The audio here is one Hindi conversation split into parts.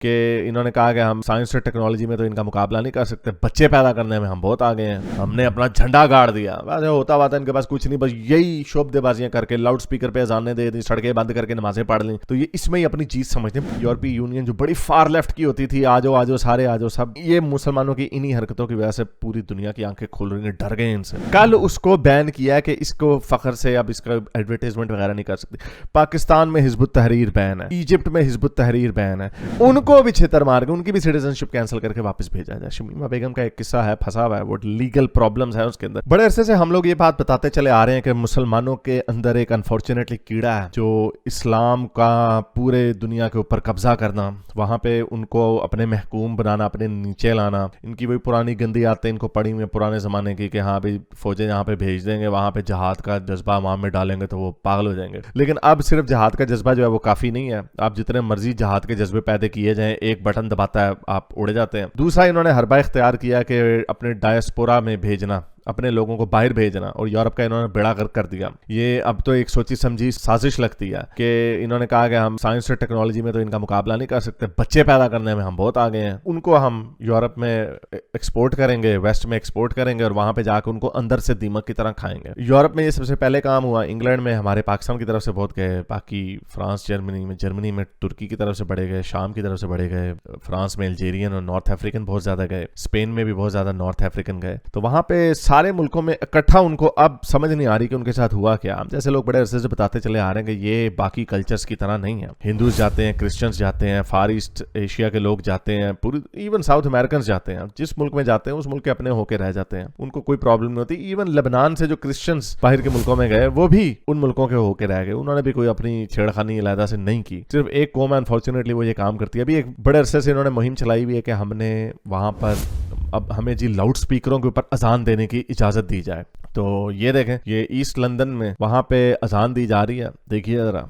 कि इन्होंने कहा कि हम साइंस और टेक्नोलॉजी में तो इनका मुकाबला नहीं कर सकते, बच्चे पैदा करने में हम बहुत आगे हैं, हमने अपना झंडा गाड़ दिया। वैसे होता हुआ था इनके पास कुछ नहीं, बस यही शोबदेबाजियां करके लाउड स्पीकर पे अजानें दे दी, सड़कें बंद करके नमाजें पढ़ ली, तो ये इसमें ही अपनी चीज समझते हैं। यूरोपीय यूनियन जो बड़ी फार लेफ्ट की होती थी, आजो आजो सारे आजो सब, ये मुसलमानों की इन्हीं हरकतों की वजह से पूरी दुनिया की आंखें खुल रही हैं, डर गए इनसे। कल उसको बैन किया कि इसको फखर से अब इसका एडवर्टाइजमेंट वगैरह नहीं कर सकती। पाकिस्तान में हिजबुत तहरीर बैन है, इजिप्ट में हिजबुत तहरीर बैन है, उनको भी छितर मार के उनकी भी सिटीजनशिप कैंसिल करके वापस भेजा जाए। शमीमा बेगम का एक किस्सा है, फंसा हुआ है, वो लीगल प्रॉब्लम्स है उसके अंदर। बड़े अरसे से हम लोग ये बात बताते चले आ रहे हैं कि मुसलमानों के अंदर एक अनफॉर्चुनेटली कीड़ा है, जो इस्लाम का पूरे दुनिया के ऊपर कब्जा करना, वहां पे उनको अपने महकूम बनाना, अपने नीचे लाना। इनकी वही पुरानी गंदी आते इनको पड़ी हुई पुराने जमाने की कि हाँ भाई फौजें यहाँ पे भेज देंगे, वहां पे जहाद का जज्बा वहां में डालेंगे तो वो पागल हो जाएंगे। लेकिन अब सिर्फ जहाद का जज्बा जो है वो काफी नहीं है, आप जितने मर्जी जहाद के जज्बे पैदा किए जाएं, एक बटन दबाता है आप उड़ जाते हैं। दूसरा, इन्होंने हरबा इख्तियार किया कि अपने डायस्पोरा में भेजना, अपने लोगों को बाहर भेजना, और यूरोप का इन्होंने बेड़ा गर्क कर दिया। ये अब तो एक सोची समझी साजिश लगती है कि इन्होंने कहा कि हम साइंस और टेक्नोलॉजी में तो इनका मुकाबला नहीं कर सकते, बच्चे पैदा करने में हम बहुत आगे हैं, उनको हम यूरोप में एक्सपोर्ट करेंगे, वेस्ट में एक्सपोर्ट करेंगे, और वहां पे जाकर उनको अंदर से दीमक की तरह खाएंगे। यूरोप में ये सबसे पहले काम हुआ, इंग्लैंड में हमारे पाकिस्तान की तरफ से बहुत गए, बाकी फ्रांस जर्मनी में तुर्की की तरफ से बढ़े गए, शाम की तरफ से बढ़े गए, फ्रांस में अल्जेरियन और नॉर्थ अफ्रीकन बहुत ज्यादा गए, स्पेन में भी बहुत ज्यादा नॉर्थ अफ्रीकन गए। तो वहां पे सारे मुल्कों में इकट्ठा उनको अब समझ नहीं आ रही कि उनके साथ हुआ क्या। हम जैसे लोग बड़े अरसे से बताते चले आ रहे हैं कि ये बाकी कल्चर्स की तरह नहीं है। हिंदूज जाते हैं, क्रिश्चियंस जाते हैं, फार ईस्ट एशिया के लोग जाते हैं, पूरी इवन साउथ अमेरिकन जाते हैं, जिस मुल्क में जाते हैं उस मुल्क के अपने होके रह जाते हैं, उनको कोई प्रॉब्लम नहीं होती। इवन लेबनान से जो क्रिश्चियंस बाहर के मुल्कों में गए वो भी उन मुल्कों के होके रह गए, उन्होंने भी कोई अपनी छेड़खानी अलहदा से नहीं की। सिर्फ एक कौम अनफॉर्चुनेटली वो ये काम करती है। अभी एक बड़े अरसे से इन्होंने मुहिम चलाई हुई है कि हमने वहां पर अब हमें जी लाउड स्पीकरों के ऊपर अजान देने की इजाजत दी जाए। तो ये देखें, ये ईस्ट लंदन में वहां पे अजान दी जा रही है, देखिए जरा।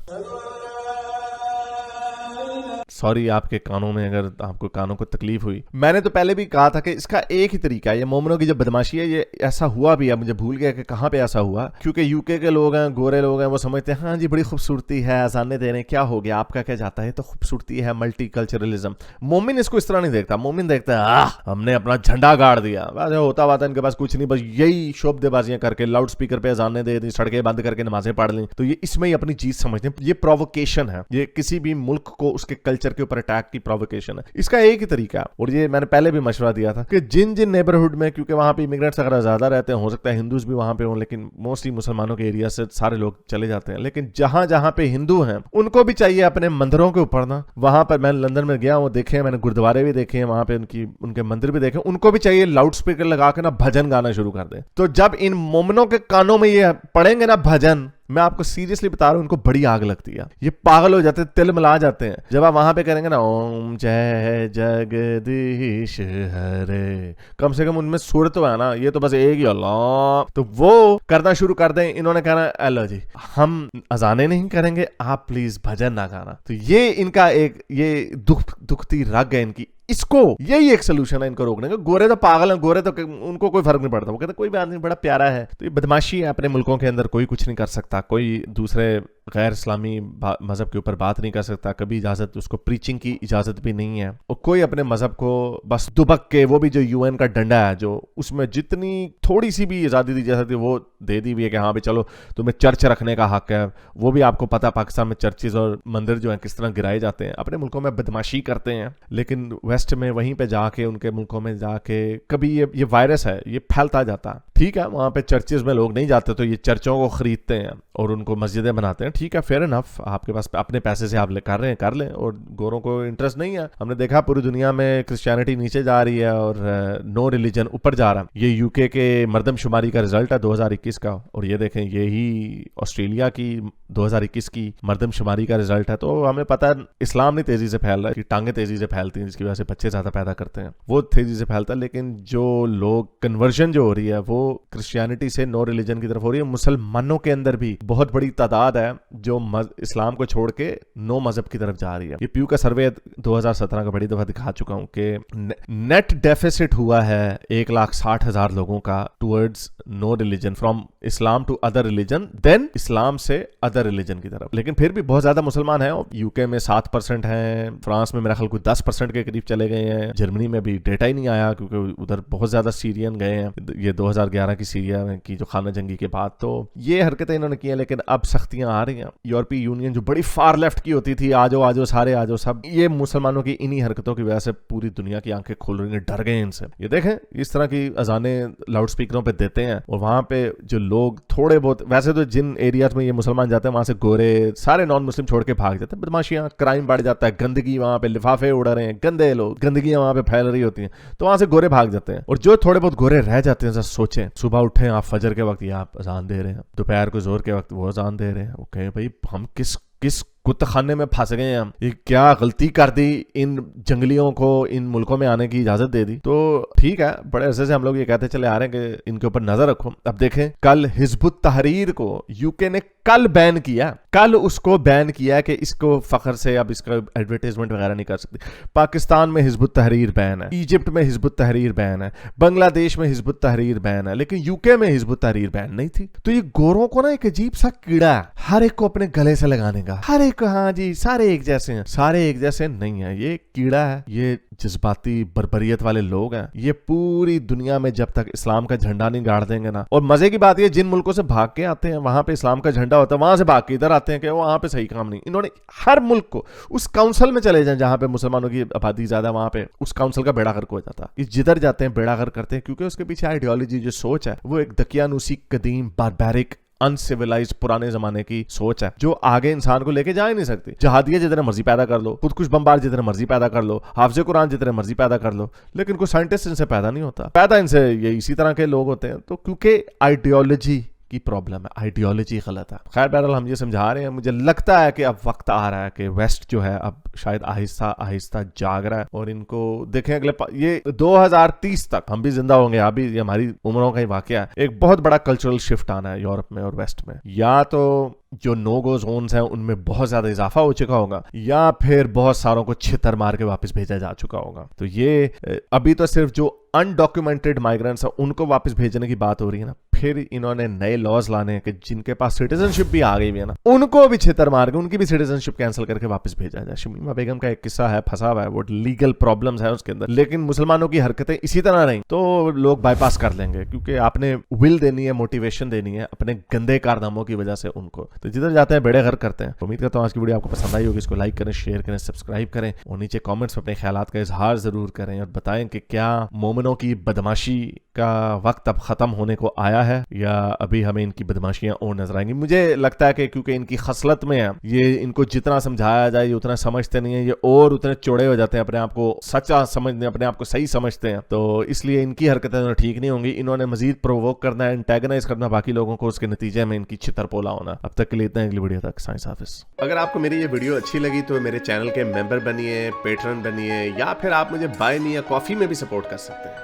सॉरी आपके कानों में अगर आपको कानों को तकलीफ हुई। मैंने तो पहले भी कहा था कि इसका एक ही तरीका है, ये मोमनों की जो बदमाशी है, ये ऐसा हुआ भी है, मुझे भूल गया कि कहाँ पे ऐसा हुआ, क्योंकि यूके के लोग हैं, गोरे लोग हैं, वो समझते हैं हाँ जी बड़ी खूबसूरती है, अजाने दे रहे हैं, क्या हो गया, आपका क्या जाता है, तो खूबसूरती है, मल्टी कल्चरलिज्म। मोमिन इसको इस तरह नहीं देखता, मोमिन देखता है हमने अपना झंडा गाड़ दिया। वैसे होता हुआ था इनके पास कुछ नहीं, बस यही शोबदेबाजियां करके लाउड स्पीकर पे अजाने दे दी, सड़कें बंद करके नमाजें पढ़ ली, तो ये इसमें ही अपनी चीज समझते हैं। ये प्रोवोकेशन है, ये किसी भी मुल्क को उसके कल्चर के ऊपर अटैक की प्रोवोकेशन है। इसका एक ही तरीका है, और ये मैंने पहले भी मशवरा दिया था कि जिन जिन नेबरहुड में, क्योंकि वहां पे इमिग्रेंट्स अगर ज्यादा रहते हैं, हो सकता है हिंदूज भी वहां पे हों, लेकिन मोस्टली मुसलमानों के एरिया से सारे लोग चले जाते हैं, लेकिन जहां जहां पे हिंदू हैं उनको भी चाहिए अपने मंदिरों के ऊपर ना, वहां पर मैं लंदन में गया, वो देखे, मैंने गुरुद्वारे भी देखे हैं, वहां पे उनके मंदिर भी देखे, उनको भी चाहिए लाउड स्पीकर लगा के ना भजन गाना शुरू कर दे। तो जब इन मोमनों के कानों में ये पड़ेंगे ना भजन, मैं आपको सीरियसली बता रहा हूं, उनको बड़ी आग लगती है, ये पागल हो जाते हैं, तिल मिला जाते हैं। जब आप वहां पे करेंगे ना ओम जय जगदीश हरे, कम से कम उनमें सुर तो है ना, ये तो बस एक ही अल्लाह, तो वो करना शुरू कर दें। इन्होंने कहना एलो जी हम अजाने नहीं करेंगे, आप प्लीज भजन ना गाना। तो ये इनका एक ये दुखती रग है इनकी, इसको यही एक सोल्यूशन है इनको रोकने का। गोरे तो पागल हैं, गोरे तो उनको कोई फर्क नहीं पड़ता, वो कहते कोई भी आदमी बड़ा प्यारा है। तो ये बदमाशी है, अपने मुल्कों के अंदर कोई कुछ नहीं कर सकता, कोई दूसरे गैर इस्लामी मजहब के ऊपर बात नहीं कर सकता, कभी इजाजत, उसको प्रीचिंग की इजाजत भी नहीं है, और कोई अपने मजहब को बस दुबक के, वो भी जो यूएन का डंडा है, जो उसमें जितनी थोड़ी सी भी आजादी दी जा सकती है वो दे दी हुई है कि हाँ भाई चलो तुम्हें चर्च रखने का हक है। वो भी आपको पता पाकिस्तान में चर्चेज और मंदिर जो है किस तरह गिराए जाते हैं। अपने मुल्कों में बदमाशी करते हैं, लेकिन वेस्ट में वहीं पे जाके, उनके मुल्कों में जाके, कभी ये वायरस है, ये फैलता जाता है। ठीक है, वहां पे चर्चेज में लोग नहीं जाते, तो ये चर्चों को खरीदते हैं और उनको मस्जिदें बनाते हैं। ठीक है, फेयर इनफ, आपके पास अपने पैसे से आप कर रहे हैं, कर लें, और गोरों को इंटरेस्ट नहीं है। हमने देखा पूरी दुनिया में क्रिश्चियनिटी नीचे जा रही है और नो रिलीजन ऊपर जा रहा है। ये यूके के मरदमशुमारी का रिजल्ट है 2021 का, और ये देखें यही ऑस्ट्रेलिया की 2021 की मरदमशुमारी का रिजल्ट है। तो हमें पता है इस्लाम नहीं तेजी से फैल रहा है, कि टांगे तेजी से फैलती हैं जिसकी वजह से बच्चे ज्यादा पैदा करते हैं, वो तेजी से फैलता है। लेकिन जो लोग कन्वर्जन जो हो रही है वो क्रिश्चियनिटी से नो रिलीजन की तरफ हो रही है। मुसलमानों के अंदर भी बहुत बड़ी तादाद है जो इस्लाम को छोड़ के नो मजहब की तरफ जा रही है। ये प्यू का सर्वे 2017 का बड़ी दफा दिखा चुका हूं कि नेट डेफिसिट हुआ है 1,60,000 लोगों का towards no religion from Islam to other religion than Islam से अदर रिलीजन की तरफ। लेकिन फिर भी बहुत ज्यादा मुसलमान हैं। यूके में 7% हैं, फ्रांस में मेरा ख्याल कोई 10% के करीब चले गए हैं, जर्मनी में भी डेटा ही नहीं आया क्योंकि उधर बहुत ज्यादा सीरियन गए हैं, ये 2011 की सीरिया की जो खाना जंगी के बाद। तो ये हरकतें इन्होंने की हैं, लेकिन अब सख्तियां आ रही हैं। यूरोपीय यूनियन जो बड़ी फार लेफ्ट की होती थी, आजो आजो सारे आजो सब, ये मुसलमानों की इन्हीं हरकतों की वजह से पूरी दुनिया की आंखें खुल रही हैं, डर गए इनसे। ये देखें इस तरह की अजाने लाउड स्पीकरों पे देते हैं और वहां पे जो लोग थोड़े बहुत, वैसे तो जिन एरियाज में ये मुसलमान जाते हैं वहां से गोरे सारे नॉन मुस्लिम छोड़ के भाग जाते हैं, बदमाशियां, क्राइम बढ़ जाता है, गंदगी वहां पे, लिफाफे उड़ रहे हैं, गंदे लोग, गंदगियां वहां पे फैल रही होती हैं, तो वहां से गोरे भाग जाते हैं। और जो थोड़े बहुत गोरे रह जाते हैं, सोचें सुबह उठे आप फजर के वक्त ये आप अजान दे रहे हैं, दोपहर को जोर के वक्त वो अजान दे रहे हैं, वो कहें भाई हम किस कुत्तखाने में फंस गए हैं, हम ये क्या गलती कर दी, इन जंगलियों को इन मुल्कों में आने की इजाजत दे दी। तो ठीक है, बड़े अरसे से हम लोग ये कहते चले आ रहे हैं कि इनके ऊपर नजर रखो। अब देखें, कल हिजबुत तहरीर को यूके ने कल बैन किया, कल उसको बैन किया कि इसको फखर से अब इसका एडवर्टाइजमेंट वगैरह नहीं कर सकती। पाकिस्तान में हिजबुत तहरीर बैन है, इजिप्ट में हिजबुत तहरीर बैन है, बांग्लादेश में हिजबुत तहरीर बैन है, लेकिन यूके में हिजबुत तहरीर बैन नहीं थी। तो ये गोरों को ना एक अजीब सा कीड़ा है हर एक को अपने गले से लगाने का, हर एक, हाँ जी सारे एक जैसे हैं, सारे एक जैसे नहीं है, ये कीड़ा है, ये जज्बाती बर्बरियत वाले लोग हैं। ये पूरी दुनिया में जब तक इस्लाम का झंडा नहीं गाड़ देंगे ना, और मजे की बात ये, जिन मुल्कों से भाग के आते हैं वहां पे इस्लाम का झंडा होता है, वहां से भाग के इधर आते हैं कि वहां पे सही काम नहीं। इन्होंने हर मुल्क को, उस काउंसिल में चले जाएं जहां पे मुसलमानों की आबादी ज्यादा, वहां पे उस काउंसिल का बेड़ा गर्क हो जाता है। जिधर जाते हैं बेड़ा गर्क करते हैं, क्योंकि उसके पीछे आइडियोलॉजी जो सोच है वो एक दकियानूसी कदीम बारबैरिक अनसिविलाइज्ड पुराने जमाने की सोच है, जो आगे इंसान को लेके जा ही नहीं सकती। जहादिया जितने मर्जी पैदा कर लो, खुदकुश बमबार जितने मर्जी पैदा कर लो, हाफिज़े कुरान जितने मर्जी पैदा कर लो, लेकिन कोई साइंटिस्ट इनसे पैदा नहीं होता। पैदा इनसे ये इसी तरह के लोग होते हैं। तो क्योंकि आइडियोलॉजी की प्रॉब्लम है, आइडियोलॉजी गलत है। खैर बहरहाल हम ये समझा रहे हैं, मुझे लगता है कि अब वक्त आ रहा है कि वेस्ट जो है अब शायद आहिस्ता आहिस्ता जाग रहा है, और इनको देखें अगले ये 2030 तक हम भी जिंदा होंगे, अभी ये हमारी उम्रों का ही वाकया है, एक बहुत बड़ा कल्चरल शिफ्ट आना है यूरोप में और वेस्ट में। या तो जो नो गो जोन्स हैं उनमें बहुत ज्यादा इजाफा हो चुका होगा, या फिर बहुत सारों को छितर मार के वापस भेजा जा चुका होगा। तो ये अभी तो सिर्फ जो अनडॉक्यूमेंटेड माइग्रेंट्स हैं उनको वापस भेजने की बात हो रही है ना, फिर इन्होंने नए लॉज लाने हैं कि जिनके पास सिटीजनशिप भी आ गई है ना, उनको भी छितर मार के उनकी भी सिटीजनशिप कैंसिल करके वापस भेजा जाए। शमीमा बेगम का एक किस्सा है, फंसा हुआ है, वो लीगल प्रॉब्लम्स है उसके अंदर, लेकिन मुसलमानों की हरकतें इसी तरह रही तो लोग बाईपास कर लेंगे, क्योंकि आपने विल देनी है, मोटिवेशन देनी है अपने गंदे कारनामों की वजह से उनको। तो जिधर जाते हैं बेड़े घर करते हैं। उम्मीद करता हूँ आज की वीडियो आपको पसंद आई होगी। इसको लाइक करें, शेयर करें, सब्सक्राइब करें, और नीचे कमेंट्स में अपने ख्यालात का इजहार जरूर करें, और बताएं कि क्या मोमिनों की बदमाशी का वक्त अब खत्म होने को आया है, या अभी हमें इनकी बदमाशियां और नजर आएंगी। मुझे लगता है कि क्योंकि इनकी खसलत में है, ये इनको जितना समझाया जाए ये उतना समझते नहीं है, ये और उतने चौड़े हो जाते हैं, अपने आप को सच्चा समझते, अपने आप को सही समझते हैं। तो इसलिए इनकी हरकतें ठीक नहीं होंगी। इन्होंने मजीद प्रोवोक करना है, एंटेगनाइज करना बाकी लोगों को, उसके नतीजे में इनकी छितरपोला होना। अब तक के लिए इतना, अगली वीडियो तक साइंस हाफिज। अगर आपको मेरी ये वीडियो अच्छी लगी तो मेरे चैनल के मेंबर बनिए, पेट्रन बनिए, या फिर आप मुझे बाय मी या कॉफी में भी सपोर्ट कर सकते हैं।